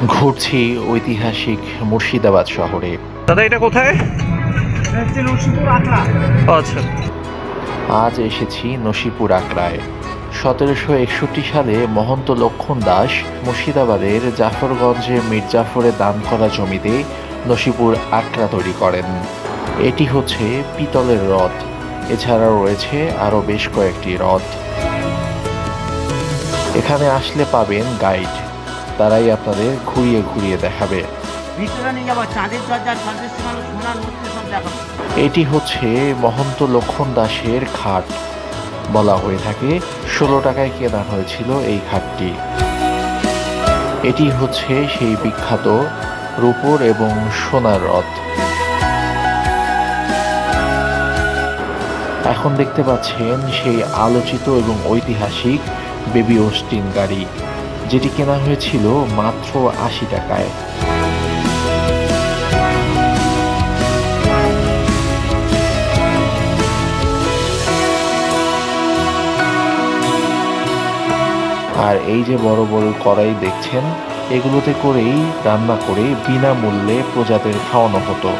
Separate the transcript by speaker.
Speaker 1: ঘুরছি ঐতিহাসিক মুর্শিদাবাদ শহরে।
Speaker 2: দাদা এটা কোথায়? আচ্ছা।
Speaker 1: আজ এসেছি নসিপুর আকড়ায়। 1761 সালে মহন্ত লক্ষণ দাস মুর্শিদাবাদের জাফরগঞ্জে মির্জাফরের দান করা জমিতে নসিপুর আকড়া তৈরি করেন। এটি হচ্ছে পিতলের রথ। এছাড়াও রয়েছে আরও বেশ কয়েকটি রথ। এখানে আসলে পাবেন গাইড, তারাই আপনাদের ঘুরিয়ে ঘুরিয়ে দেখাবে। এটি হচ্ছে মহন্ত লক্ষণ দাসের ঘাট। বলা হয়ে থাকে 16 টাকায় কেনা হয়েছিল এই ঘাটটি। এটি হচ্ছে সেই বিখ্যাত রূপোর এবং সোনার রথ। এখন দেখতে পাচ্ছেন সেই আলোচিত এবং ঐতিহাসিক বেবি অস্টিন গাড়ি, যেটি কেনা হয়েছিল মাত্র 80 টাকায়। আর এই যে বড় বড় কড়াই দেখছেন, এগুলোতে করেই রান্না করে বিনামূল্যে প্রজাদের খাওয়ানো হতো।